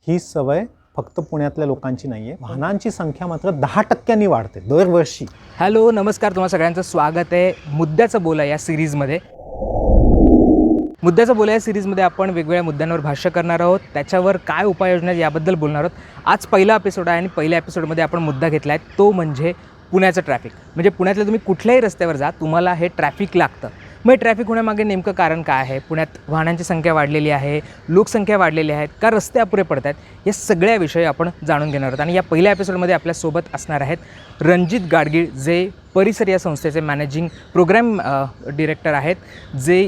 ही सवय फक्त पुण्यातल्या लोकांची नाही आहे. वाहनांची संख्या मात्र 10% वाढते दरवर्षी. हॅलो, नमस्कार. तुम्हा सगळ्यांचं स्वागत आहे मुद्द्याचं बोला या सिरीजमध्ये. मुद्द्याचं बोला या सिरीजमध्ये आपण वेगवेगळ्या मुद्द्यांवर भाष्य करणार आहोत, त्याच्यावर काय उपाययोजना आहेत याबद्दल बोलणार आहोत. आज पहिला एपिसोड आहे आणि पहिल्या एपिसोडमध्ये आपण मुद्दा घेतला आहे तो म्हणजे पुण्याचं ट्रॅफिक. म्हणजे पुण्यातल्या तुम्ही कुठल्याही रस्त्यावर जा, तुम्हाला हे ट्रॅफिक लागतं. मग ट्रॅफिक होण्यामागे नेमकं कारण काय आहे? पुण्यात वाहनांची संख्या वाढलेली आहे, लोकसंख्या वाढलेली आहे का, रस्ते अपुरे पडत आहेत, या सगळ्या विषयी आपण जाणून घेणार आहोत. आणि या पहिल्या एपिसोडमध्ये आपल्यासोबत असणार आहेत रणजित गाडगीळ, जे परिसर या संस्थेचे मॅनेजिंग प्रोग्रॅम डिरेक्टर आहेत.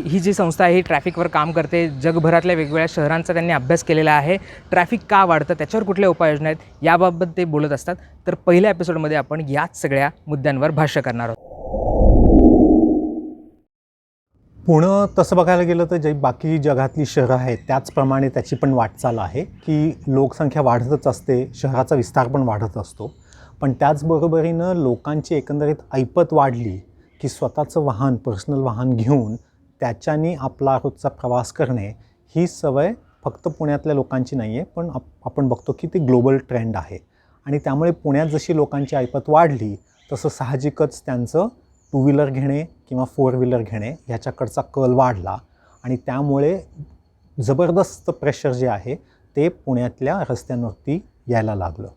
ही जी संस्था आहे ही ट्रॅफिकवर काम करते. जगभरातल्या वेगवेगळ्या शहरांचा त्यांनी अभ्यास केलेला आहे. ट्रॅफिक का वाढतं, त्याच्यावर कुठल्या उपाययोजना आहेत याबाबत ते बोलत असतात. तर पहिल्या एपिसोडमध्ये आपण याच सगळ्या मुद्द्यांवर भाष्य करणार आहोत. पुणं तसं बघायला गेलं तर जे बाकी जगातली शहरं आहेत त्याचप्रमाणे त्याची पण वाटचाल आहे की लोकसंख्या वाढतच असते, शहराचा विस्तार पण वाढत असतो. पण त्याचबरोबरीनं लोकांची एकंदरीत ऐपत वाढली की स्वतःचं वाहन, पर्सनल वाहन घेऊन त्याच्याने आपला रोजचा प्रवास करणे ही सवय फक्त पुण्यातल्या लोकांची नाही आहे, पण आपण बघतो की ती ग्लोबल ट्रेंड आहे. आणि त्यामुळे पुण्यात जशी लोकांची ऐपत वाढली तसं साहजिकच त्यांचं टू व्हीलर घेणे किंवा फोर व्हीलर घेणे ह्याच्याकडचा कल वाढला आणि त्यामुळे जबरदस्त प्रेशर जे आहे ते पुण्यातल्या रस्त्यांवरती यायला लागलं.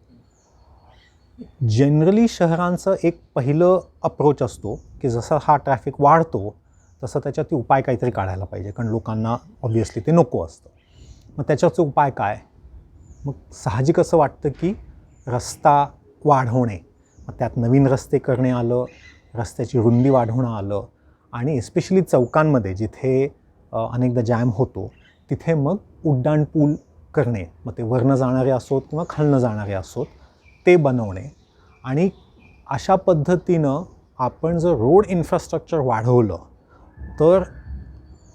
जनरली शहरांचं एक पहिलं अप्रोच असतो की जसा हा ट्रॅफिक वाढतो तसं त्याच्यात उपाय काहीतरी काढायला पाहिजे, कारण लोकांना ऑब्व्हियसली ते नको असतं. मग त्याच्याचे उपाय काय? मग साहजिक असं वाटतं की रस्ता वाढवणे, मग त्यात नवीन रस्ते करणे आलं, रस्त्याची रुंदी वाढवणं आलं आणि एस्पेशली चौकांमध्ये जिथे अनेकदा जॅम होतो तिथे मग उड्डाण पूल करणे, मग ते वरनं जाणारे असोत किंवा खालनं जाणारे असोत ते बनवणे. आणि अशा पद्धतीनं आपण जर रोड इन्फ्रास्ट्रक्चर वाढवलं तर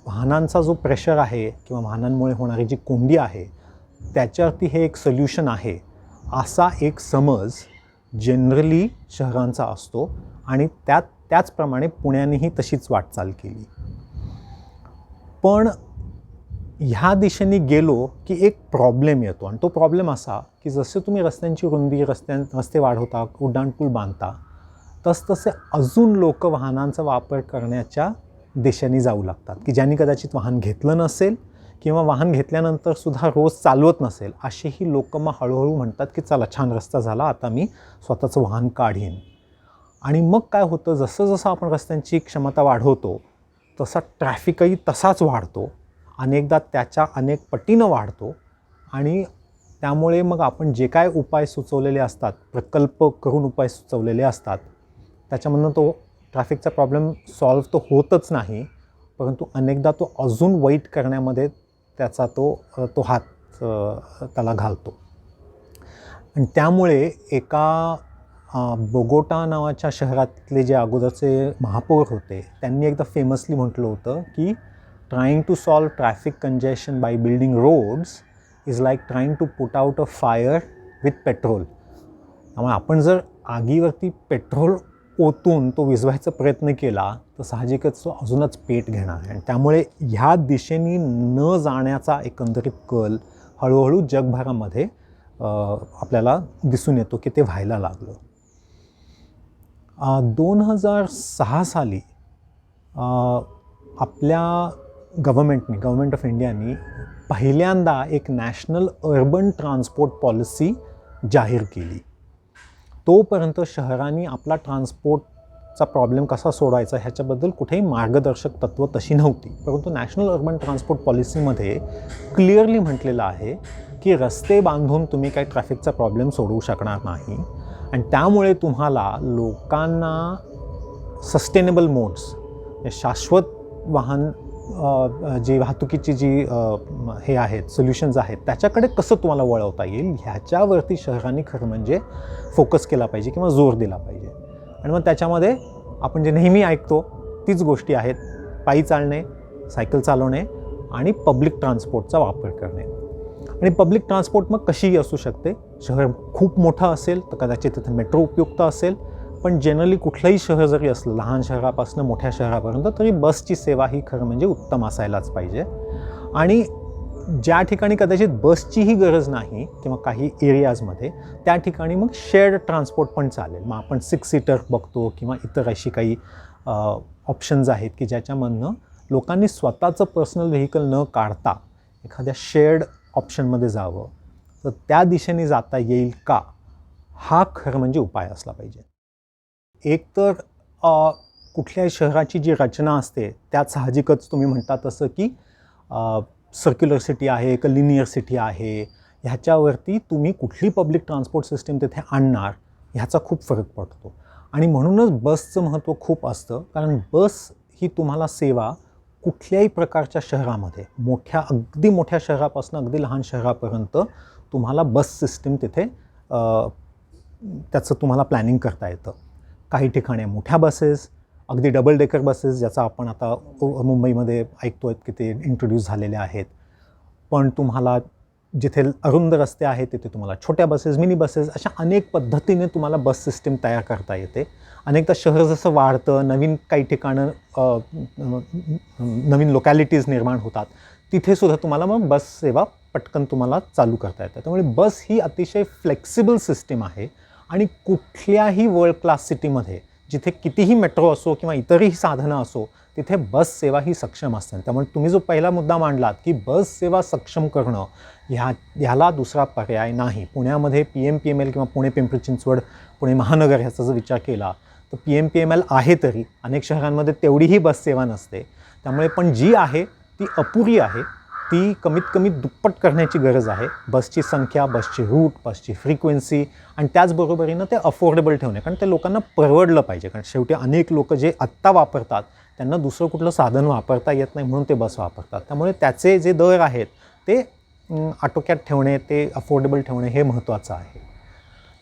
वाहनांचा जो प्रेशर आहे किंवा वाहनांमुळे होणारी जी कोंडी आहे त्याच्यावरती हे एक सोल्युशन आहे असा एक समज जनरली शहरांचा असतो आणि त्याचप्रमाणे पुण्यानेही तशीच वाटचाल केली. पण ह्या दिशेने गेलो की एक प्रॉब्लेम येतो आणि तो प्रॉब्लेम असा की जसे तुम्ही रस्त्यांची रुंदी, रस्ते वाढवता, उड्डाणपूल बांधता, तसतसे अजून लोक वाहनांचा वापर करण्याच्या दिशेने जाऊ लागतात की ज्यांनी कदाचित वाहन घेतलं नसेल किंवा वाहन घेतल्यानंतर सुद्धा रोज चालवत नसेल, असेही लोक मग हळूहळू म्हणतात की चला छान रस्ता झाला, आता मी स्वतःचं वाहन काढीन. आणि मग काय होतं, जसं जसं आपण रस्त्यांची क्षमता वाढवतो तसा ट्रॅफिकही तसाच वाढतो, अनेकदा त्याच्या अनेक पटीनं वाढतो. आणि त्यामुळे मग आपण जे काय उपाय सुचवलेले असतात, प्रकल्प करून उपाय सुचवलेले असतात, त्याच्यामधून तो ट्रॅफिकचा प्रॉब्लेम सॉल्व्ह तो होतच नाही, परंतु अनेकदा तो अजून वाईट करण्यामध्ये त्याचा तो हात त्याला घालतो. आणि त्यामुळे एका बोगोटा नावाच्या शहरातले जे अगोदरचे महापौर होते त्यांनी एकदा फेमसली म्हटलं होतं की trying to solve traffic congestion by building roads is like trying to put out a fire with petrol. त्यामुळे आपण जर आगीवरती पेट्रोल ओतून तो विझवायचा प्रयत्न केला तर साहजिकच तो अजूनच पेट घेणार आहे. आणि त्यामुळे ह्या दिशेने न जाण्याचा एकंदरीत कल हळूहळू जगभरामध्ये आपल्याला दिसून येतो की ते व्हायला लागलं. 2006 साली आपल्या गव्हर्मेंट ऑफ इंडियानी पहिल्यांदा एक नॅशनल अर्बन ट्रान्सपोर्ट पॉलिसी जाहीर केली. तोपर्यंत शहरांनी आपला ट्रान्सपोर्टचा प्रॉब्लेम कसा सोडवायचा ह्याच्याबद्दल कुठेही मार्गदर्शक तत्त्व तशी नव्हती. परंतु नॅशनल अर्बन ट्रान्सपोर्ट पॉलिसीमध्ये क्लिअरली म्हटलेलं आहे की रस्ते बांधून तुम्ही काही ट्रॅफिकचा प्रॉब्लेम सोडवू शकणार नाही. आणि त्यामुळे तुम्हाला लोकांना सस्टेनेबल मोड्स, शाश्वत वाहन जी वाहतुकीची जी हे आहेत सोल्युशन्स आहेत त्याच्याकडे कसं तुम्हाला वळवता येईल ह्याच्यावरती शहरांनी खरं म्हणजे फोकस केला पाहिजे किंवा जोर दिला पाहिजे. आणि मग त्याच्यामध्ये आपण जे नेहमी ऐकतो तीच गोष्टी आहेत, पायी चालणे, सायकल चालवणे आणि पब्लिक ट्रान्सपोर्टचा वापर करणे. आणि पब्लिक ट्रान्सपोर्ट मग कशीही असू शकते. शहर खूप मोठं असेल तर कदाचित तिथे मेट्रो उपयुक्त असेल, पण जनरली कुठलंही शहर जरी असलं, लहान शहरापासून मोठ्या शहरापर्यंत, तरी बसची सेवा ही खरं म्हणजे उत्तम असायलाच पाहिजे. आणि ज्या ठिकाणी कदाचित बसचीही गरज नाही किंवा काही एरियाजमध्ये, त्या ठिकाणी मग शेअर्ड ट्रान्सपोर्ट पण चालेल. मग आपण 6 सीटर बघतो किंवा इतर अशी काही ऑप्शन्स आहेत की ज्याच्यामधनं लोकांनी स्वतःचं पर्सनल व्हेकल न काढता एखाद्या शेअर्ड ऑप्शनमध्ये जावं. तर त्या दिशेने जाता येईल का, हा खरं म्हणजे उपाय असला पाहिजे. एक तर कुठल्याही शहराची जी रचना असते त्यात साहजिकच तुम्ही म्हणता तसं की सर्क्युलर सिटी आहे का लिनियर सिटी आहे, ह्याच्यावरती तुम्ही कुठली पब्लिक ट्रान्सपोर्ट सिस्टीम तिथे आणणार ह्याचा खूप फरक पडतो. आणि म्हणूनच बसचं महत्त्व खूप असतं, कारण बस ही तुम्हाला सेवा कुठल्याही प्रकारच्या शहरामध्ये, अगदी मोठ्या शहरापासून अगदी लहान शहरापर्यंत तुम्हाला बस सिस्टीम तिथे त्याचं तुम्हाला प्लॅनिंग करता येतं. काही ठिकाणी मोठ्या बसेस, अगदी डबल डेकर बसेस, ज्याचा आपण आता मुंबईमध्ये ऐकतो आहे की ते इंट्रोड्यूस झालेले आहेत. पण तुम्हाला जिथे अरुंद रस्ते आहेत तिथे तुम्हाला छोट्या बसेस, मिनी बसेस, अशा अनेक पद्धतीने तुम्हाला बस सिस्टीम तयार करता येते. अनेकदा शहर जसं वाढतं, नवीन काही ठिकाणं नवीन लोकॅलिटीज निर्माण होतात, तिथेसुद्धा तुम्हाला मग बस सेवा पटकन तुम्हाला चालू करता येते. त्यामुळे बस ही अतिशय फ्लेक्सिबल सिस्टीम आहे आणि कुठल्याही वर्ल्ड क्लास सिटीमध्ये जिथे कितीही मेट्रो असो किंवा इतरही साधनं असो, तिथे बस सेवा ही सक्षम असते. त्यामुळे तुम्ही जो पहिला मुद्दा मांडलात की बस सेवा सक्षम करणं, ह्याला दुसरा पर्याय नाही. पुण्यामध्ये PMPML किंवा पुणे पिंपरी चिंचवड पुणे महानगर ह्याचा जर विचार केला तर PMPML आहे, तरी अनेक शहरांमध्ये तेवढीही बस सेवा नसते. त्यामुळे पण जी आहे ती अपुरी आहे, ती कमीत कमी दुप्पट करण्याची गरज आहे. बसची संख्या, बसची रूट, बसची फ्रिक्वेन्सी आणि त्याचबरोबरीनं ते अफोर्डेबल ठेवणे, कारण ते लोकांना परवडलं पाहिजे. कारण शेवटी अनेक लोक जे आत्ता वापरतात त्यांना दुसरं कुठलं साधन वापरता येत नाही म्हणून ते बस वापरतात. त्यामुळे त्याचे जे दर आहेत ते आटोक्यात ठेवणे, ते अफोर्डेबल ठेवणे हे महत्त्वाचं आहे.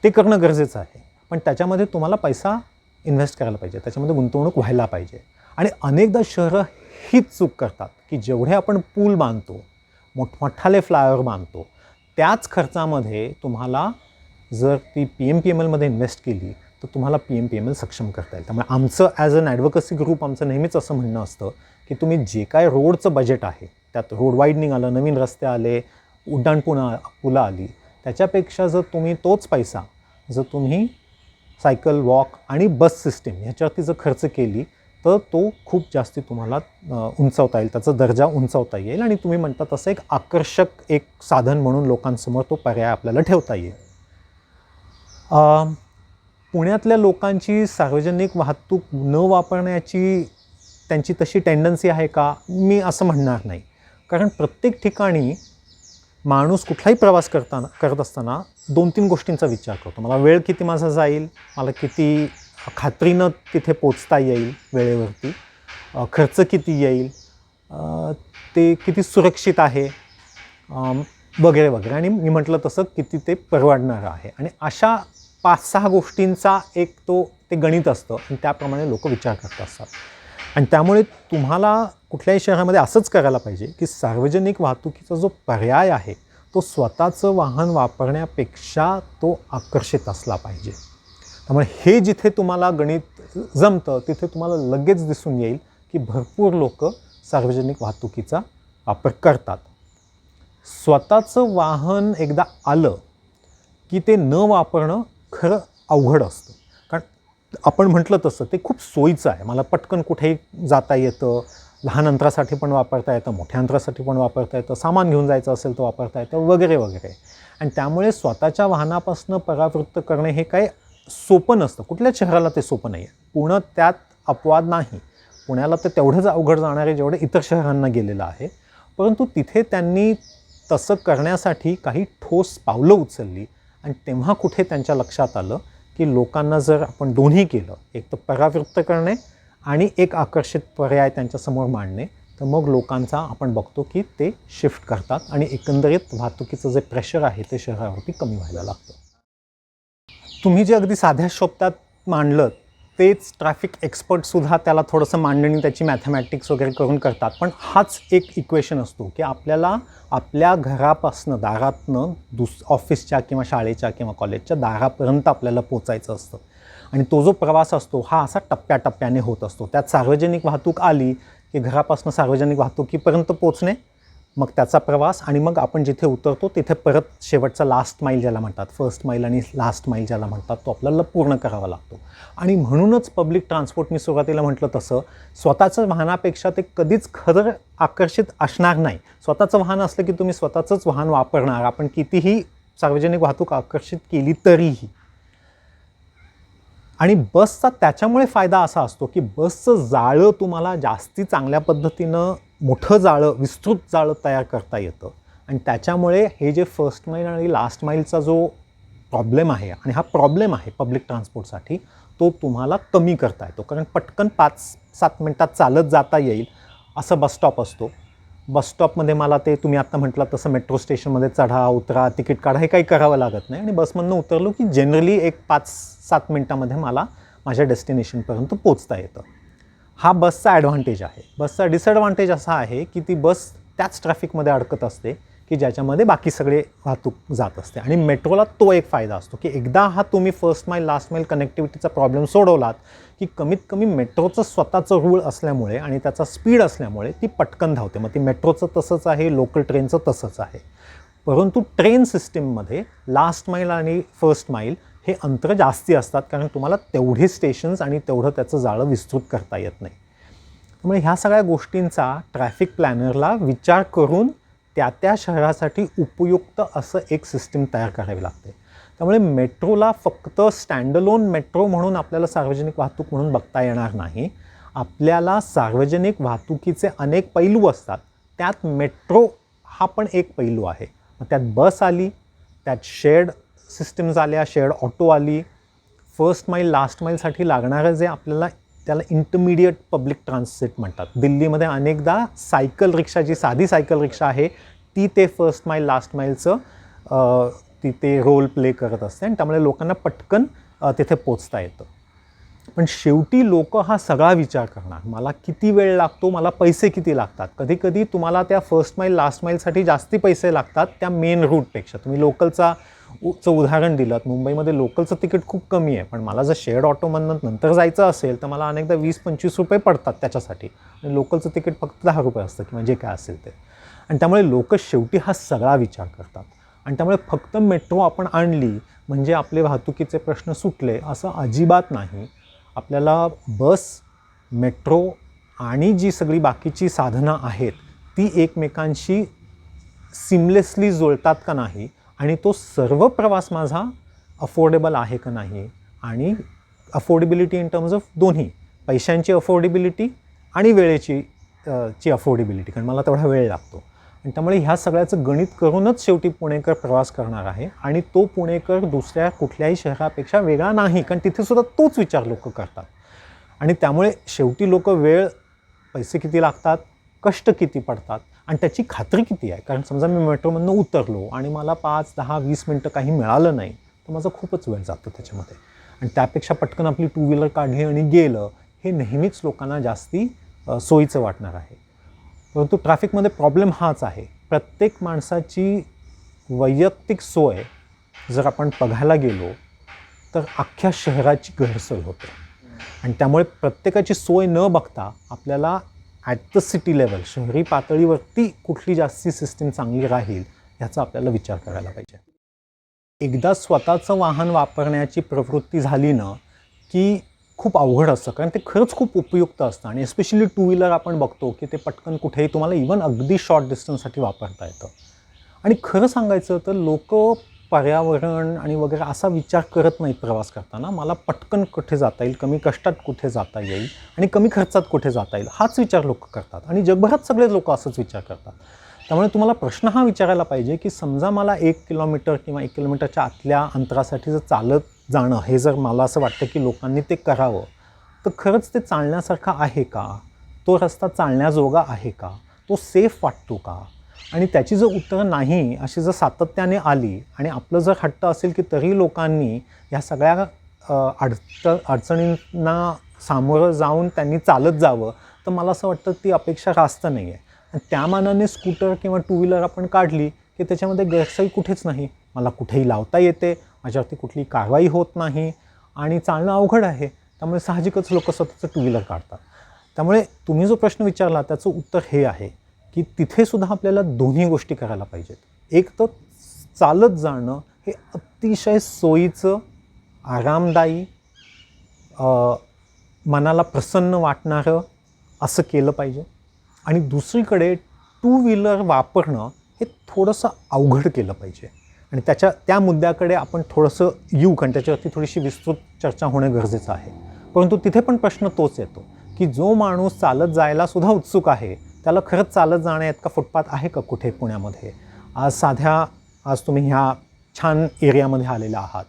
ते करणं गरजेचं आहे. पण त्याच्यामध्ये तुम्हाला पैसा इन्व्हेस्ट करायला पाहिजे, त्याच्यामध्ये गुंतवणूक व्हायला पाहिजे. आणि अनेकदा शहरं हीच चूक करतात की जेवढे आपण पूल बांधतो, मोठमोठाले फ्लायओव्हर बांधतो, त्याच खर्चामध्ये तुम्हाला जर ती PMPMLमध्ये इन्व्हेस्ट केली तर तुम्हाला PMPML सक्षम करता येईल. त्यामुळे आमचं ॲज अन ॲडव्होकसी ग्रुप आमचं नेहमीच असं म्हणणं असतं की तुम्ही जे काय रोडचं बजेट आहे, त्यात रोड वाईडनिंग आलं, नवीन रस्ते आले, पुलं आली, त्याच्यापेक्षा जर तुम्ही तोच पैसा जर तुम्ही सायकल, वॉक आणि बस सिस्टीम ह्याच्यावरती जर खर्च केली तर तो खूप जास्ती तुम्हाला उंचावता येईल, त्याचा दर्जा उंचावता येईल आणि तुम्ही म्हणता तसं एक आकर्षक एक साधन म्हणून लोकांसमोर तो पर्याय आपल्याला ठेवता येईल. पुण्यातल्या लोकांची सार्वजनिक वाहतूक न वापरण्याची त्यांची तशी टेंडन्सी आहे का, मी असं म्हणणार नाही. कारण प्रत्येक ठिकाणी माणूस कुठलाही प्रवास करत असताना 2-3 गोष्टींचा विचार करतो. मला वेळ किती माझा जाईल, मला किती खात्रीनं तिथे पोचता येईल वेळेवरती, खर्च किती येईल, ते किती सुरक्षित आहे, वगैरे वगैरे. आणि मी म्हटलं तसं किती ते परवडणारं आहे. आणि अशा 5-6 गोष्टींचा एक ते गणित असतं आणि त्याप्रमाणे लोक विचार करत असतात. आणि त्यामुळे तुम्हाला कुठल्याही शहरामध्ये असंच करायला पाहिजे की सार्वजनिक वाहतुकीचा जो पर्याय आहे तो स्वतःचं वाहन वापरण्यापेक्षा तो आकर्षित असला पाहिजे. त्यामुळे हे जिथे तुम्हाला गणित जमतं तिथे तुम्हाला लगेच दिसून येईल की भरपूर लोक सार्वजनिक वाहतुकीचा वापर करतात. स्वतःचं वाहन एकदा आलं की ते न वापरणं खरं अवघड असतं. कारण आपण म्हटलं तसं ते खूप सोयीचं आहे. मला पटकन कुठेही जाता येतं, लहान अंतरासाठी पण वापरता येतं, मोठ्या अंतरासाठी पण वापरता येतं, सामान घेऊन जायचं असेल तर वापरता येतं, वगैरे वगैरे. आणि त्यामुळे स्वतःच्या वाहनापासून परावृत्त करणे हे काही सोपं नसतं. कुठल्याच शहराला ते सोपं नाही आहे. पुणे त्यात अपवाद नाही. पुण्याला तर तेवढंच अवघड जाणार आहे जेवढे इतर शहरांना गेलेलं आहे. परंतु तिथे त्यांनी तसं करण्यासाठी काही ठोस पावलं उचलली आणि तेव्हा कुठे त्यांच्या लक्षात आलं की लोकांना जर आपण दोन्ही केलं, एक तर परावृत्त करणे आणि एक आकर्षित पर्याय त्यांच्यासमोर मांडणे, तर मग लोकांचा आपण बघतो की ते शिफ्ट करतात आणि एकंदरीत वाहतुकीचं जे प्रेशर आहे ते शहरावरती कमी व्हायला लागतं. तुम्ही जे अगदी साध्या शब्दात मांडलं तेच ट्रॅफिक एक्सपर्टसुद्धा त्याला थोडंसं मांडणी त्याची मॅथमॅटिक्स वगैरे करून करतात. पण हाच एक इक्वेशन असतो की आपल्याला आपल्या घरापासनं, दारातनं ऑफिसच्या किंवा शाळेच्या किंवा कॉलेजच्या दारापर्यंत आपल्याला पोचायचं असतं. आणि तो जो प्रवास असतो हा असा टप्प्याटप्प्याने होत असतो. त्यात सार्वजनिक वाहतूक आली की घरापासून सार्वजनिक वाहतुकीपर्यंत पोचणे, मग त्याचा प्रवास आणि मग आपण जिथे उतरतो तिथे परत शेवटचा लास्ट माईल ज्याला म्हणतात, फर्स्ट माईल आणि लास्ट माईल ज्याला म्हणतात, तो आपल्याला पूर्ण करावा लागतो. आणि म्हणूनच पब्लिक ट्रान्सपोर्ट, मी सुरुवातीला म्हटलं तसं, स्वतःचं वाहनापेक्षा ते कधीच खरं आकर्षित असणार नाही. स्वतःचं वाहन असलं की तुम्ही स्वतःचंच वाहन वापरणार, आपण कितीही सार्वजनिक वाहतूक आकर्षित केली तरीही. आणि बसचा त्याच्यामुळे फायदा असा असतो की बसचं जाळं तुम्हाला जास्ती चांगल्या पद्धतीनं मोठं जाळं, विस्तृत जाळं तयार करता येतं. आणि त्याच्यामुळे हे जे फर्स्ट माईल आणि लास्ट माईलचा जो प्रॉब्लेम आहे, आणि हा प्रॉब्लेम आहे पब्लिक ट्रान्सपोर्टसाठी, तो तुम्हाला कमी करता येतो. कारण पटकन 5-7 मिनटात चालत जाता येईल असं बसस्टॉप असतो. बसस्टॉपमध्ये मला ते तुम्ही आत्ता म्हटलं तसं मेट्रो स्टेशनमध्ये चढा, उतरा, तिकीट काढा, हे काही करावं लागत नाही. आणि बसमधनं उतरलो की जनरली एक 5-7 मिनटामध्ये मला माझ्या डेस्टिनेशनपर्यंत पोचता येतं. हा बसचा ॲडव्हान्टेज आहे. बसचा डिसॲडव्हान्टेज असा आहे की ती बस त्याच ट्रॅफिकमध्ये अडकत असते की ज्याच्यामध्ये बाकी सगळे वाहतूक जात असते. आणि मेट्रोला तो एक फायदा असतो की एकदा हा तुम्ही फर्स्ट माईल लास्ट माईल कनेक्टिव्हिटीचा प्रॉब्लेम सोडवलात की कमीत कमी मेट्रोचं स्वतःचं रूळ असल्यामुळे आणि त्याचा स्पीड असल्यामुळे ती पटकन धावते. मग ती मेट्रोचं तसंच आहे, लोकल ट्रेनचं तसंच आहे. परंतु ट्रेन सिस्टीममध्ये लास्ट माईल आणि फर्स्ट माईल हे अंतर जास्ती असतात, कारण तुम्हाला तेवढे स्टेशन्स आणि तेवढं त्याचं जाळं विस्तृत करता येत नाही. त्यामुळे ह्या सगळ्या गोष्टींचा ट्रॅफिक प्लॅनरला विचार करून त्या शहरासाठी उपयुक्त असं एक सिस्टीम तयार करावी लागते. त्यामुळे मेट्रोला फक्त स्टँडअलोन मेट्रो म्हणून आपल्याला सार्वजनिक वाहतूक म्हणून बघता येणार नाही. आपल्याला सार्वजनिक वाहतुकीचे अनेक पैलू असतात, त्यात मेट्रो हा पण एक पैलू आहे. मग त्यात बस आली, त्यात शेअर्ड सिस्टम्स आल्या, शेअर्ड ऑटो आली. फर्स्ट माईल लास्ट माईलसाठी लागणारं जे आपल्याला, त्याला इंटरमिडिएट पब्लिक ट्रान्सिट म्हणतात. दिल्लीमध्ये अनेकदा सायकल रिक्षा, जी साधी सायकल रिक्षा आहे, ती ते फर्स्ट माईल लास्ट माईलचं ती रोल प्ले करत असते आणि त्यामुळे लोकांना पटकन तिथे पोचता येतं. पण शेवटी लोक हा सगळा विचार करणार, मला किती वेळ लागतो, मला पैसे किती लागतात. कधीकधी तुम्हाला त्या फर्स्ट माईल लास्ट माईलसाठी जास्ती पैसे लागतात त्या मेन रूटपेक्षा. तुम्ही लोकलचं उदाहरण दिलं, मुंबईमध्ये लोकलचं तिकीट खूप कमी आहे, पण मला जर शेअर्ड ऑटोमधनं नंतर जायचं असेल तर मला अनेकदा 20-25 रुपये पडतात त्याच्यासाठी. आणि लोकलचं तिकीट फक्त 10 रुपये असतं किंवा जे काय असेल ते. आणि त्यामुळे लोक शेवटी हा सगळा विचार करतात. आणि त्यामुळे फक्त मेट्रो आपण आणली म्हणजे आपले वाहतुकीचे प्रश्न सुटले असं अजिबात नाही. आपल्याला बस, मेट्रो आणि जी सगळी बाकीची साधनं आहेत ती एकमेकांशी सिमलेसली जुळतात का नाही, आणि तो सर्व प्रवास माझा अफोर्डेबल आहे का नाही. आणि अफोर्डेबिलिटी इन टर्म्स ऑफ दोन्ही, पैशांची अफोर्डेबिलिटी आणि वेळेची अफोर्डेबिलिटी, कारण मला तेवढा वेळ लागतो. आणि त्यामुळे ह्या सगळ्याचं गणित करूनच शेवटी पुणेकर प्रवास करणार आहे. आणि तो पुणेकर दुसऱ्या कुठल्याही शहरापेक्षा वेगळा नाही, कारण तिथेसुद्धा तोच विचार लोक करतात. आणि त्यामुळे शेवटी लोक वेळ, पैसे किती लागतात, कष्ट किती पडतात आणि त्याची खात्री किती आहे. कारण समजा मी मेट्रोमधनं उतरलो आणि मला 5, 10, 20 मिनटं काही मिळालं नाही तर माझा खूपच वेळ जातो त्याच्यामध्ये. आणि त्यापेक्षा पटकन आपली टू व्हीलर काढली आणि गेलं, हे नेहमीच लोकांना जास्ती सोयीचं वाटणार आहे. परंतु ट्रॅफिकमध्ये प्रॉब्लेम हाच आहे, प्रत्येक माणसाची वैयक्तिक सोय जर आपण बघायला गेलो तर अख्ख्या शहराची गैरसोय होते. आणि त्यामुळे प्रत्येकाची सोय न बघता आपल्याला ॲट द सिटी लेवल, शहरी पातळीवरती कुठली जास्ती सिस्टीम चांगली राहील ह्याचा आपल्याला विचार करायला पाहिजे. एकदा स्वतःचं वाहन वापरण्याची प्रवृत्ती झाली ना की खूप अवघड असतं, कारण ते खरंच खूप उपयुक्त असतं. आणि एस्पेशली टू व्हीलर आपण बघतो की ते पटकन कुठेही तुम्हाला इवन अगदी शॉर्ट डिस्टन्ससाठी वापरता येतं. आणि खरं सांगायचं तर लोक पर्यावरण आणि वगैरे असा विचार करत नाहीत प्रवास करताना. मला पटकन कुठे जाता येईल, कमी कष्टात कुठे जाता येईल आणि कमी खर्चात कुठे जाता येईल, हाच विचार लोक करतात. आणि जगभरात सगळे लोक असंच विचार करतात. त्यामुळे तुम्हाला प्रश्न हा विचारायला पाहिजे की समजा मला 1 किलोमीटर किंवा 1 किलोमीटरच्या आतल्या अंतरासाठी जर चालत जाणं, हे जर मला असं वाटतं की लोकांनी ते करावं, तर खरंच ते चालण्यासारखं आहे का, तो रस्ता चालण्याजोगा आहे का, तो सेफ वाटतो का. आणि त्याची जर उत्तरं नाही अशी जर सातत्याने आली आणि आपलं जर हट्ट असेल की तरी लोकांनी ह्या सगळ्या अडचणींना सामोरं जाऊन त्यांनी चालत जावं, तर मला असं वाटतं ती अपेक्षा रास्त नाही आहे. आणि त्या मानाने स्कूटर किंवा टू व्हीलर आपण काढली की त्याच्यामध्ये गैरसोय कुठेच नाही. मला कुठेही लावता येते, माझ्यावरती कुठली कारवाई होत नाही आणि चालणं अवघड आहे. त्यामुळे साहजिकच लोक स्वतःचं टू व्हीलर काढतात. त्यामुळे तुम्ही जो प्रश्न विचारला त्याचं उत्तर हे आहे की तिथे सुद्धा आपल्याला दोन्ही गोष्टी करायला पाहिजेत. एक तर चालत जाणं हे अतिशय सोयीचं, आरामदायी, मनाला प्रसन्न वाटणारं असं केलं पाहिजे. आणि दुसरीकडे टू व्हीलर वापरणं हे थोडंसं अवघड केलं पाहिजे. आणि त्या मुद्द्याकडे आपण थोडंसं येऊ, कारण त्याच्यावरती थोडीशी विस्तृत चर्चा होणं गरजेचं आहे. परंतु तिथे पण प्रश्न तोच येतो की जो माणूस चालत जायला सुद्धा उत्सुक आहे, त्याला खरंच चालत जाण्याइतका फुटपाथ आहे का कुठे पुण्यामध्ये? आज तुम्ही ह्या छान एरियामध्ये आलेला आहात,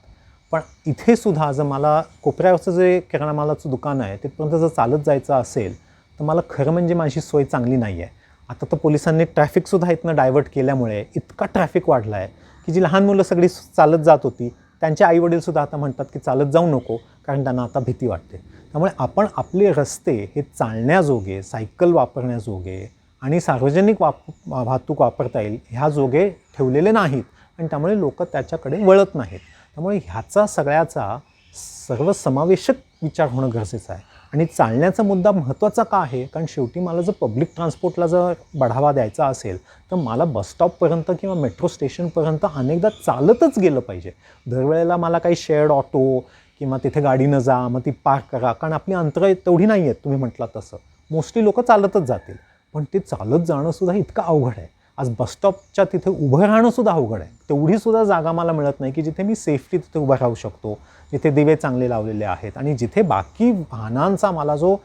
पण इथे सुद्धा जर मला कोपऱ्यावरचं जे किराणा मालाचं दुकान आहे तिथपर्यंत जर चालत जायचं असेल तर मला खरं म्हणजे माझी सोय चांगली नाही आहे. आता तर पोलिसांनी ट्रॅफिकसुद्धा इथनं डायव्हर्ट केल्यामुळे इतका ट्रॅफिक वाढला आहे की जी लहान मुलं सगळी चालत जात होती त्यांचे आईवडीलसुद्धा आता म्हणतात की चालत जाऊ नको, कारण त्यांना आता भीती वाटते. त्यामुळे आपण आपले रस्ते हे चालण्याजोगे, सायकल वापरण्याजोगे आणि सार्वजनिक वाहतूक वापरता येईल ह्या जोगे ठेवलेले नाहीत, आणि त्यामुळे लोक त्याच्याकडे वळत नाहीत. त्यामुळे ह्याचा सगळ्याचा सर्वसमावेशक विचार होणं गरजेचं आहे. आणि चालण्याचा मुद्दा महत्त्वाचा का आहे? कारण शेवटी मला जर पब्लिक ट्रान्सपोर्टला जर बढावा द्यायचा असेल तर मला बसस्टॉपपर्यंत किंवा मेट्रो स्टेशनपर्यंत अनेकदा चालतच गेलं पाहिजे. दरवेळेला मला काही शेअर्ड ऑटो किंवा तिथे गाडीनं जा, मग ती पार्क करा, कारण आपली अंतरं तेवढी नाही आहेत. तुम्ही म्हटलं तसं मोस्टली लोक चालतच जातील, पण ते चालत जाणंसुद्धा इतकं अवघड आहे. आज बसस्टॉपच्या तिथे उभं राहणंसुद्धा अवघड आहे. तेवढीसुद्धा जागा मला मिळत नाही की जिथे मी सेफ्टी तिथे उभं राहू शकतो, जिथे दिवे चांगले लावलेले आहेत, आणि जिथे बाकी वाहनांचा मला जो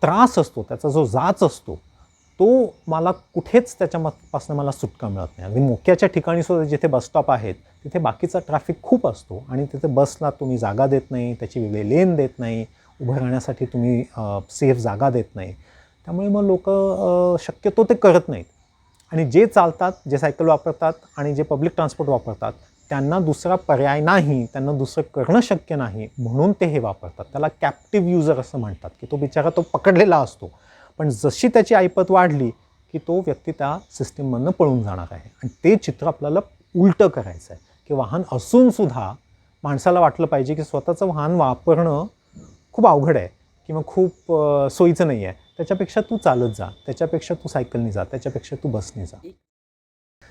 त्रास असतो, त्याचा जो जाच असतो, तो मला कुठेच त्याच्यापासून मला सुटका मिळत नाही. अगदी मोक्याच्या ठिकाणीसुद्धा जिथे बसस्टॉप आहेत तिथे बाकीचा ट्रॅफिक खूप असतो आणि तिथे बसला तुम्ही जागा देत नाही, त्याची वेगळी लेन देत नाही, उभं राहण्यासाठी तुम्ही सेफ जागा देत नाही. त्यामुळे मग लोक शक्यतो ते करत नाहीत. आणि जे चालतात, जे सायकल वापरतात आणि जे पब्लिक ट्रान्सपोर्ट वापरतात त्यांना दुसरा पर्याय नाही, त्यांना दुसरं करणं शक्य नाही म्हणून ते हे वापरतात. त्याला कॅप्टिव्ह युजर असं म्हणतात की तो बिचारा तो पकडलेला असतो, पण जशी त्याची ऐपत वाढली की तो व्यक्ती त्या सिस्टीममधनं पळून जाणार आहे. आणि ते चित्र आपल्याला उलटं करायचं आहे की वाहन असूनसुद्धा माणसाला वाटलं पाहिजे की स्वतःचं वाहन वापरणं खूप अवघड आहे किंवा खूप सोयीचं नाही आहे, त्याच्यापेक्षा तू चालत जा, त्याच्यापेक्षा तू सायकलनी जा, त्याच्यापेक्षा तू बसनी जा.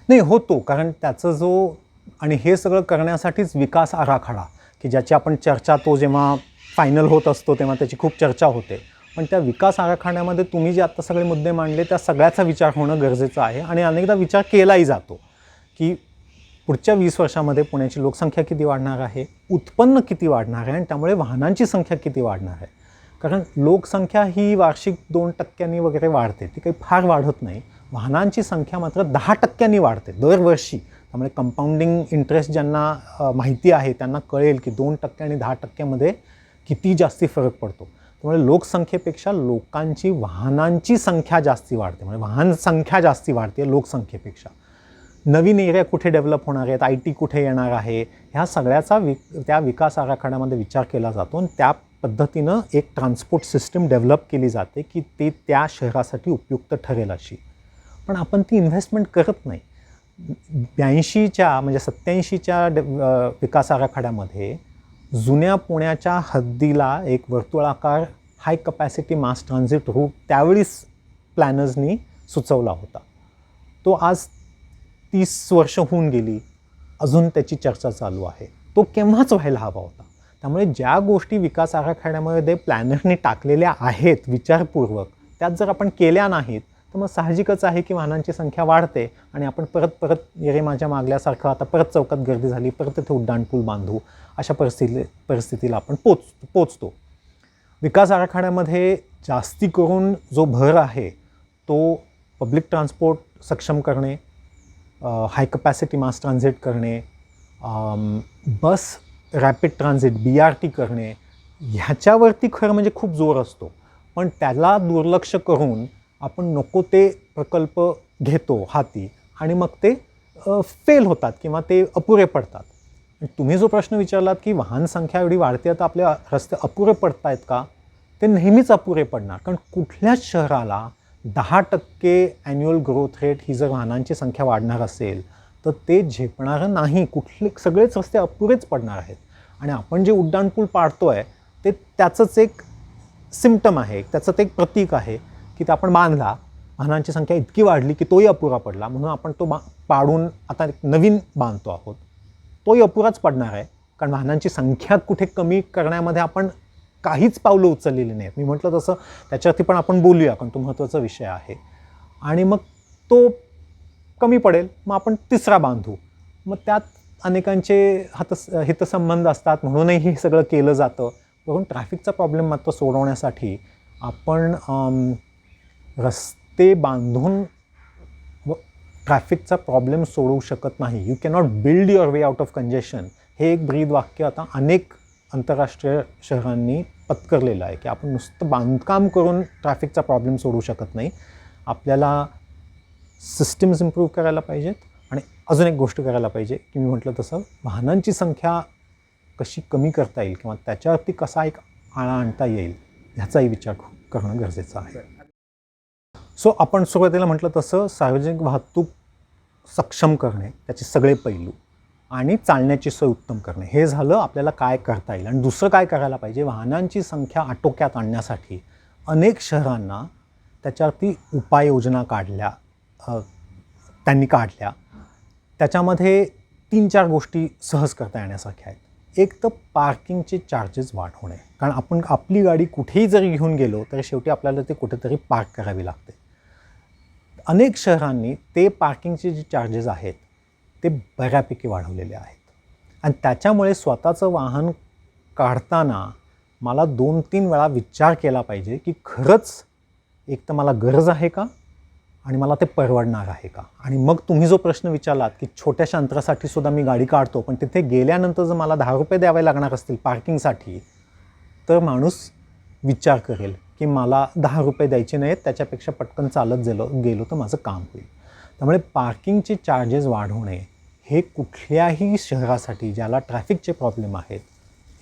नाही होतो, कारण त्याचं जो, आणि हे सगळं करण्यासाठीच विकास आराखडा की ज्याची आपण चर्चा, तो जेव्हा फायनल होत असतो तेव्हा त्याची खूप चर्चा होते. पण त्या विकास आराखड्यामध्ये तुम्ही जे आत्ता सगळे मुद्दे मांडले त्या सगळ्याचा विचार होणं गरजेचं आहे. आणि अनेकदा विचार केलाही जातो की पुढच्या 20 वर्षामध्ये पुण्याची लोकसंख्या किती वाढणार आहे, उत्पन्न किती वाढणार आहे, आणि त्यामुळे वाहनांची संख्या किती वाढणार आहे. कारण लोकसंख्या ही वार्षिक 2% वगैरे वाढते, ती काही फार वाढत नाही. वाहनांची संख्या मात्र 10% वाढते दरवर्षी. त्यामुळे कंपाऊंडिंग इंटरेस्ट ज्यांना माहिती आहे त्यांना कळेल की 2% आणि 10%मध्ये किती जास्ती फरक पडतो. त्यामुळे लोकसंख्येपेक्षा लोकांची, वाहनांची संख्या जास्ती वाढते, म्हणजे वाहन संख्या जास्ती वाढते लोकसंख्येपेक्षा. नवीन एरिया कुठे डेव्हलप होणार आहेत, IT कुठे येणार आहे, ह्या सगळ्याचा त्या विकास आराखड्यामध्ये विचार केला जातो. आणि त्या पद्धतीनं एक ट्रान्सपोर्ट सिस्टीम डेव्हलप केली जाते की ते त्या शहरासाठी उपयुक्त ठरेल अशी. पण आपण ती इन्व्हेस्टमेंट करत नाही. 82च्या म्हणजे 87च्या विकास आराखड्यामध्ये जुन्या पुण्याच्या हद्दीला एक वर्तुळाकार हाय कपॅसिटी मास ट्रान्झिट रूट त्यावेळीच प्लॅनर्सनी सुचवला होता. तो आज 30 वर्ष होऊन गेली, अजून त्याची चर्चा चालू आहे. तो केव्हाच व्हायला हवा होता. त्यामुळे ज्या गोष्टी विकास आराखड्यामध्ये प्लॅनरने टाकलेल्या आहेत विचारपूर्वक, त्यात जर आपण केल्या नाहीत तर मग साहजिकच आहे की वाहनांची संख्या वाढते आणि आपण परत येरे माझ्या मागल्यासारखं आता परत चौकात गर्दी झाली, परत तिथे उड्डाणपूल बांधू, अशा परिस्थितीला आपण पोचतो. विकास आराखड्यामध्ये जास्ती करून जो भर आहे तो पब्लिक ट्रान्सपोर्ट सक्षम करणे, हाय कपॅसिटी मास ट्रान्झिट करणे, बस रॅपिड ट्रान्झिट BRT करणे, ह्याच्यावरती खरं म्हणजे खूप जोर असतो. पण त्याला दुर्लक्ष करून आपण नको ते प्रकल्प घेतो हाती आणि मग ते फेल होतात किंवा ते अपुरे पडतात. तुम्ही जो प्रश्न विचारलात की वाहन संख्या एवढी वाढते तर आपले रस्ते अपुरे पडत आहेत का, ते नेहमीच अपुरे पडणार. कारण कुठल्याच शहराला 10% ॲन्युअल ग्रोथ रेट ही जर वाहनांची संख्या वाढणार असेल तर ते झेपणारं नाही. सगळेच रस्ते अपुरेच पडणार आहेत. आणि आपण जे उड्डाणपूल पाडतो आहे ते त्याचंच एक सिम्पटम आहे, त्याचं ते एक प्रतीक आहे की ते आपण बांधला वाहनांची संख्या इतकी वाढली की तोही अपुरा पडला, म्हणून आपण तो पाडून आता एक नवीन बांधतो आहोत. तोही अपुराच पडणार आहे, कारण वाहनांची संख्या कुठे कमी करण्यामध्ये आपण काहीच पावलं उचललेली नाहीत. मी म्हटलं तसं त्याच्यावरती पण आपण बोलूया, कारण तो महत्त्वाचा विषय आहे. आणि मग तो कमी पडेल, मग आपण तिसरा बांधू. मग त्यात अनेकांचे हितसंबंध असतात, म्हणूनही हे सगळं केलं जातं. म्हणून ट्रॅफिकचा प्रॉब्लेम मात्र सोडवण्यासाठी आपण रस्ते बांधून ट्रॅफिकचा प्रॉब्लेम सोडवू शकत नाही. You cannot build your way out of congestion. हे एक ब्रीद वाक्य आता अनेक आंतरराष्ट्रीय शहरांनी पत्करलेलं आहे, की आपण नुसतं बांधकाम करून ट्रॅफिकचा प्रॉब्लेम सोडवू शकत नाही. आपल्याला सिस्टीम्स इम्प्रूव्ह करायला पाहिजेत आणि अजून एक गोष्ट करायला पाहिजे, की मी म्हटलं तसं वाहनांची संख्या कशी कमी करता येईल किंवा त्याच्यावरती कसा एक आळा आणता येईल ह्याचाही विचार करणं गरजेचं आहे. सो आपण सुरुवातीला म्हटलं तसं सार्वजनिक वाहतूक सक्षम करणे, त्याचे सगळे पैलू आणि चालण्याची सोय उत्तम करणे, हे झालं आपल्याला काय करता येईल. आणि दुसरं काय करायला पाहिजे, वाहनांची संख्या आटोक्यात आणण्यासाठी अनेक शहरांना त्याच्यावरती उपाययोजना त्यांनी काढल्या. त्याच्यामध्ये 3-4 गोष्टी सहज करता येण्यासारख्या आहेत. एक तर पार्किंगचे चार्जेस वाढवणे, कारण आपण आपली गाडी कुठेही जरी घेऊन गेलो तर शेवटी आपल्याला ते कुठेतरी पार्क करावी लागते. अनेक शहरांनी ते पार्किंगचे जे चार्जेस आहेत ते बऱ्यापैकी वाढवलेले आहेत. आणि त्याच्यामुळे स्वतःचं वाहन काढताना मला 2-3 वेळा विचार केला पाहिजे, की खरंच एक तर मला गरज आहे का आणि मला ते परवडणार आहे का. आणि मग तुम्ही जो प्रश्न विचारलात, की छोट्याशा अंतरासाठी सुद्धा मी गाडी काढतो, पण तिथे गेल्यानंतर जर मला 10 रुपये द्यावे लागणार असतील पार्किंगसाठी, तर माणूस विचार करेल की मला 10 रुपये द्यायचे नाहीत, त्याच्यापेक्षा पटकन चालत गेलो तर माझं काम होईल. त्यामुळे पार्किंगचे चार्जेस वाढवणे हे कुठल्याही शहरासाठी ज्याला ट्रॅफिकचे प्रॉब्लेम आहेत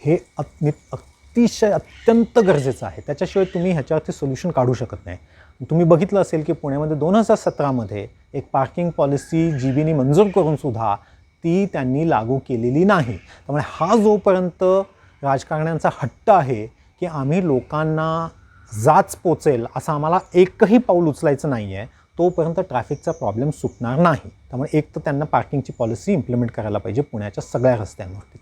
हे अतिशय अत्यंत गरजेचं आहे. त्याच्याशिवाय तुम्ही ह्याच्यावरती सोल्युशन काढू शकत नाही. तुम्ही बघितलं असेल की पुण्यामध्ये 2017मध्ये एक पार्किंग पॉलिसी जीबीनी मंजूर करूनसुद्धा ती त्यांनी लागू केलेली नाही. त्यामुळे हा जोपर्यंत राजकारण्यांचा हट्ट आहे की आम्ही लोकांना जाच पोचेल असं आम्हाला एकही पाऊल उचलायचं नाही आहे, तोपर्यंत ट्रॅफिकचा प्रॉब्लेम सुटणार नाही. त्यामुळे एक तर त्यांना पार्किंगची पॉलिसी इम्प्लिमेंट करायला पाहिजे पुण्याच्या सगळ्या रस्त्यांवरती.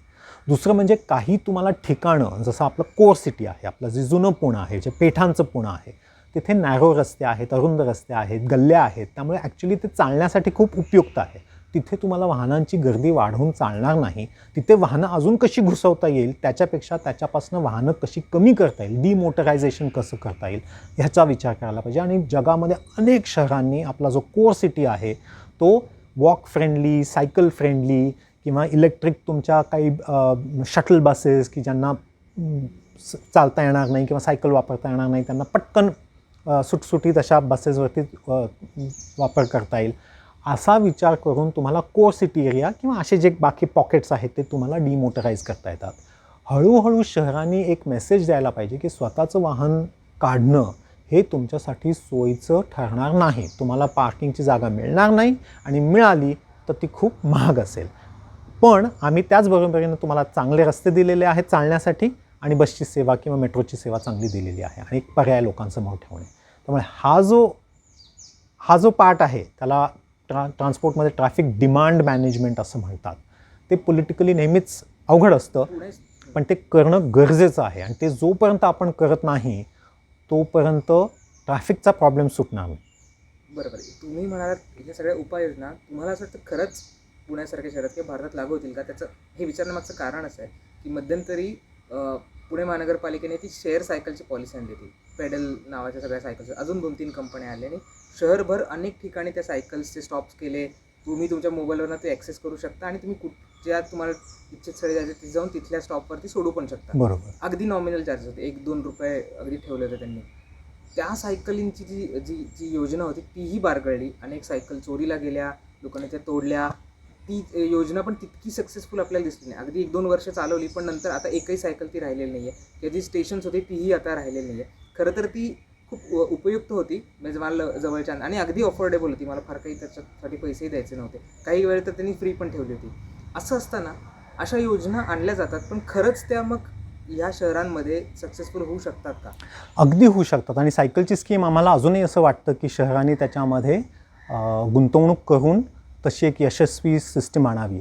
दुसरं म्हणजे काही तुम्हाला ठिकाणं, जसं आपलं कोर सिटी आहे, आपलं जे जुनं पुणं आहे, जे पेठांचं पुणं आहे, तिथे नॅरो रस्ते आहेत, अरुंद रस्ते आहेत, गल्ल्या आहेत. त्यामुळे ॲक्च्युली ते चालण्यासाठी खूप उपयुक्त आहे. तिथे तुम्हाला वाहनांची गर्दी वाढवून चालणार नाही. तिथे वाहनं अजून कशी घुसवता येईल, त्याच्यापेक्षा त्याच्यापासून वाहनं कशी कमी करता येईल, डिमोटरायझेशन कसं करता येईल ह्याचा विचार करायला पाहिजे. आणि जगामध्ये अनेक शहरांनी आपला जो कोर सिटी आहे तो वॉक फ्रेंडली, सायकल फ्रेंडली किंवा इलेक्ट्रिक तुमच्या काही शटल बसेस की ज्यांना चालता येणार नाही किंवा सायकल वापरता येणार नाही, त्यांना पटकन सुटसुटीत अशा बसेसवरती वापर करता येईल, असा विचार करून तुम्हाला कोर सिटी एरिया किंवा असे जे बाकी पॉकेट्स आहेत ते तुम्हाला डिमोटराईज करता येतात. हळूहळू शहरांनी एक मेसेज द्यायला पाहिजे की स्वतःचं वाहन काढणं हे तुमच्यासाठी सोयीचं ठरणार नाही. तुम्हाला पार्किंगची जागा मिळणार नाही आणि मिळाली तर ती खूप महाग असेल. पण आम्ही त्याचबरोबरीनं तुम्हाला चांगले रस्ते दिलेले आहेत चालण्यासाठी आणि बसची सेवा किंवा मेट्रोची सेवा चांगली दिलेली आहे आणि एक पर्याय लोकांसमोर ठेवणे. त्यामुळे हा जो पार्ट आहे त्याला ट्रान्सपोर्टमध्ये ट्रॅफिक डिमांड मॅनेजमेंट असं म्हणतात. ते पॉलिटिकली नेहमीच अवघड असतं, पण ते करणं गरजेचं आहे. आणि ते जोपर्यंत आपण करत नाही तोपर्यंत ट्रॅफिकचा प्रॉब्लेम सुटणार नाही. बरोबर. तुम्ही म्हणालात या सगळ्या उपाययोजना तुम्हाला असं वाटतं खरंच पुण्यासारख्या शहरात किंवा भारतात लागू होतील का? त्याचं हे विचारण्यामागचं कारण असं आहे की मध्यंतरी पुणे महानगरपालिकेने ती शेअर सायकलची पॉलिसी आणली होती. पेडल नावाच्या सगळ्या सायकल्स, अजून 2-3 कंपन्या आल्या आणि शहरभर अनेक ठिकाणी त्या सायकल्सचे स्टॉप्स केले. तुम्ही तुमच्या मोबाईलवरनं ते ॲक्सेस करू शकता आणि तुम्ही ज्या तुम्हाला इच्छित स्थळी जायचं तिथे जाऊन तिथल्या स्टॉपवरती सोडू पण शकता. बरोबर. अगदी नॉमिनल चार्जेस होते, 1-2 रुपये अगदी ठेवले होते त्यांनी. त्या सायकलिंगची जी योजना होती तीही बारगळली. अनेक सायकल चोरीला गेल्या, लोकांनी त्या तोडल्या. ती योजना पण तितकी सक्सेसफुल आपल्याला दिसली नाही. अगदी 1-2 वर्ष चालवली, पण नंतर आता एकही सायकल ती राहिलेली नाही आहे. किंवा जी स्टेशन्स होती तीही आता राहिलेली नाही आहे. खरं तर ती खूप उपयुक्त होती, म्हणजे मला जवळच्या आणि अगदी अफोर्डेबल होती. मला फार काही त्याच्यासाठी पैसेही द्यायचे नव्हते. काही वेळ तर त्यांनी फ्री पण ठेवली होती. असं असताना अशा योजना आणल्या जातात, पण खरंच त्या मग या शहरांमध्ये सक्सेसफुल होऊ शकतात का? अगदी होऊ शकतात. आणि सायकलची स्कीम आम्हाला अजूनही असं वाटतं की शहरांनी त्याच्यामध्ये गुंतवणूक करून तशी एक यशस्वी सिस्टीम आणावी.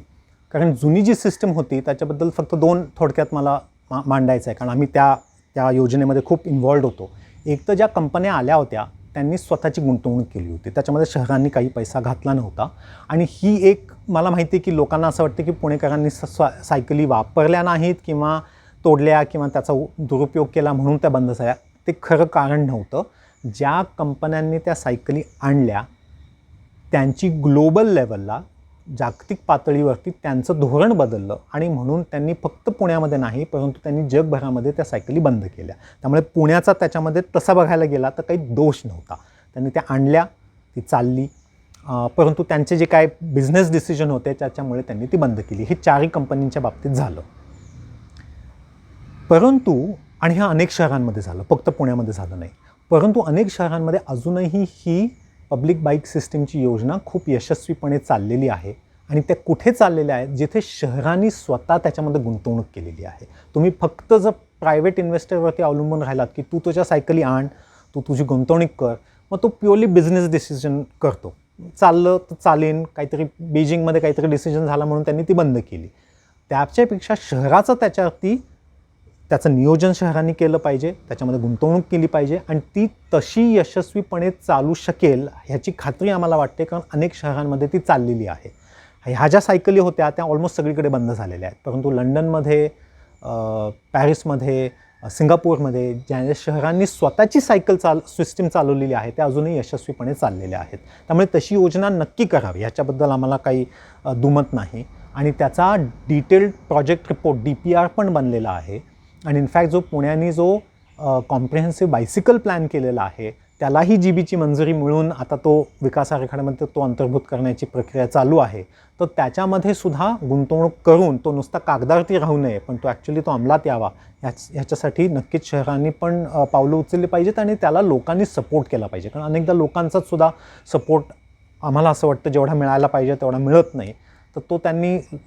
कारण जुनी जी सिस्टीम होती त्याच्याबद्दल फक्त 2 थोडक्यात मला मांडायचं आहे, कारण आम्ही त्या योजनेमध्ये खूप इन्व्हॉल्ड होतो. एक तर ज्या कंपन्या आल्या होत्या त्यांनी स्वतःची गुंतवणूक केली होती, त्याच्यामध्ये शहरांनी काही पैसा घातला नव्हता. आणि ही एक मला माहिती आहे की लोकांना असं वाटतं की पुणेकरांनी सायकली वापरल्या नाहीत किंवा तोडल्या किंवा त्याचा दुरुपयोग केला म्हणून त्या बंद झाल्या. ते खरं कारण नव्हतं. ज्या कंपन्यांनी त्या सायकली आणल्या त्यांची ग्लोबल लेवलला जागतिक पातळीवरती त्यांचं धोरण बदललं आणि म्हणून त्यांनी फक्त पुण्यामध्ये नाही परंतु त्यांनी जगभरामध्ये त्या सायकली बंद केल्या. त्यामुळे पुण्याचा त्याच्यामध्ये तसा बघायला गेला तर काही दोष नव्हता. त्यांनी त्या आणल्या, ती चालली, परंतु त्यांचे जे काय बिझनेस डिसिजन होते त्याच्यामुळे त्यांनी ती बंद केली. हे 4ही कंपनींच्या बाबतीत झालं. परंतु आणि ह्या अनेक शहरांमध्ये झालं, फक्त पुण्यामध्ये झालं नाही. परंतु अनेक शहरांमध्ये अजूनही ही पब्लिक बाईक सिस्टीमची योजना खूप यशस्वीपणे चाललेली आहे. आणि त्या कुठे चाललेल्या आहेत? जिथे शहरांनी स्वतः त्याच्यामध्ये गुंतवणूक केलेली आहे. तुम्ही फक्त जर प्रायव्हेट इन्व्हेस्टरवरती अवलंबून राहिलात की तू तुझ्या सायकली आण, तू तुझी गुंतवणूक कर, मग तो प्युअरली बिझनेस डिसिजन करतो. चाललं तर चालेन, काहीतरी बीजिंगमध्ये काहीतरी डिसिजन झाला म्हणून त्यांनी ती बंद केली. त्याच्यापेक्षा शहराचं त्याचं नियोजन शहरांनी केलं पाहिजे, त्याच्यामध्ये गुंतवणूक केली पाहिजे आणि ती तशी यशस्वीपणे चालू शकेल ह्याची खात्री आम्हाला वाटते, कारण अनेक शहरांमध्ये ती चाललेली आहे. ह्या ज्या सायकली होत्या त्या ऑलमोस्ट सगळीकडे बंद झालेल्या आहेत, परंतु लंडनमध्ये, पॅरिसमध्ये, सिंगापूरमध्ये ज्या शहरांनी स्वतःची सायकल सिस्टीम चालवलेली आहे त्या अजूनही यशस्वीपणे चाललेल्या आहेत. त्यामुळे तशी योजना नक्की करावी ह्याच्याबद्दल आम्हाला काही दुमत नाही. आणि त्याचा डिटेल्ड प्रोजेक्ट रिपोर्ट DPR पण बनलेला आहे. आणि इनफॅक्ट जो पुण्याने कॉम्प्रिहेन्सिव्ह बायसिकल प्लॅन केलेला आहे त्यालाही GBची मंजुरी मिळून आता तो विकास आराखड्यामध्ये तो अंतर्भूत करण्याची प्रक्रिया चालू आहे. तर त्याच्यामध्ये सुद्धा गुंतवणूक करून तो नुसता कागदावरती राहू नये पण तो ॲक्च्युली तो अंमलात यावा ह्याच्यासाठी नक्कीच शहरांनी पण पावलं उचलली पाहिजेत आणि त्याला लोकांनी सपोर्ट केला पाहिजे. कारण अनेकदा लोकांचाच सुद्धा सपोर्ट आम्हाला असं वाटतं जेवढा मिळायला पाहिजे तेवढा मिळत नाही. तर तो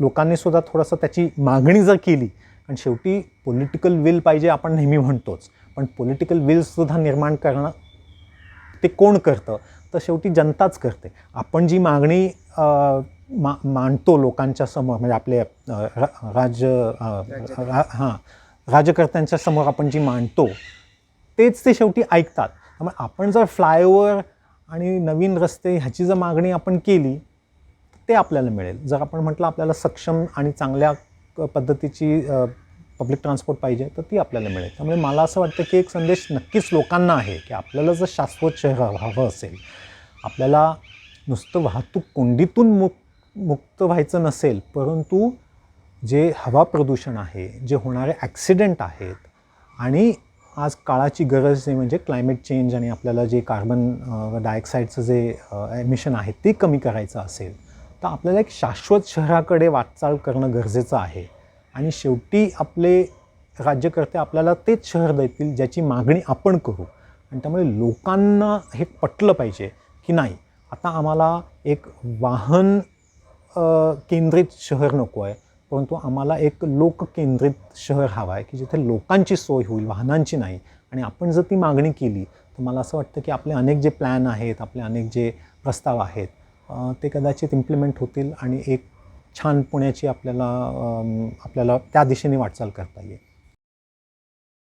लोकांनी सुद्धा थोडंसं त्याची मागणी जर केली, आणि शेवटी पॉलिटिकल विल पाहिजे आपण नेहमी म्हणतोच, पण पॉलिटिकल विलसुद्धा निर्माण करणं ते कोण करतं? तर शेवटी जनताच करते. आपण जी मागणी मांडतो लोकांच्या समोर, म्हणजे आपले राजकर्त्यांच्या समोर आपण जी मांडतो तेच ते शेवटी ऐकतात. त्यामुळे आपण जर फ्लायओव्हर आणि नवीन रस्ते ह्याची जर मागणी आपण केली ते आपल्याला मिळेल. जर आपण म्हटलं आपल्याला सक्षम आणि चांगल्या पद्धतीची पब्लिक ट्रान्सपोर्ट पाहिजे तर ती आपल्याला मिळेल. त्यामुळे मला असं वाटतं की एक संदेश नक्कीच लोकांना आहे की आपल्याला जर शाश्वत शहर हवं असेल, आपल्याला नुसतं वाहतूक कोंडीतून मुक्त व्हायचं नसेल, परंतु जे हवा प्रदूषण आहे, जे होणारे ॲक्सिडेंट आहेत आणि आज काळाची गरज आहे म्हणजे क्लायमेट चेंज आणि आपल्याला जे कार्बन डायऑक्साईडचं जे एमिशन आहे ते कमी करायचं असेल तर आपल्याला एक शाश्वत शहराकडे वाटचाल करणं गरजेचं आहे. आणि शेवटी आपले राज्यकर्ते आपल्याला तेच शहर देतील ज्याची मागणी आपण करू. आणि त्यामुळे लोकांना हे पटलं पाहिजे की नाही, आता आम्हाला एक वाहन केंद्रित शहर नको आहे, परंतु आम्हाला एक लोककेंद्रित शहर हवं आहे की जिथे लोकांची सोय होईल, वाहनांची नाही. आणि आपण जर ती मागणी केली तर मला असं वाटतं की आपले अनेक जे प्लॅन आहेत, आपले अनेक जे प्रस्ताव आहेत ते कदाचित इम्प्लिमेंट होतील आणि एक छान पुण्याची आपल्याला त्या दिशेने वाटचाल करता येईल.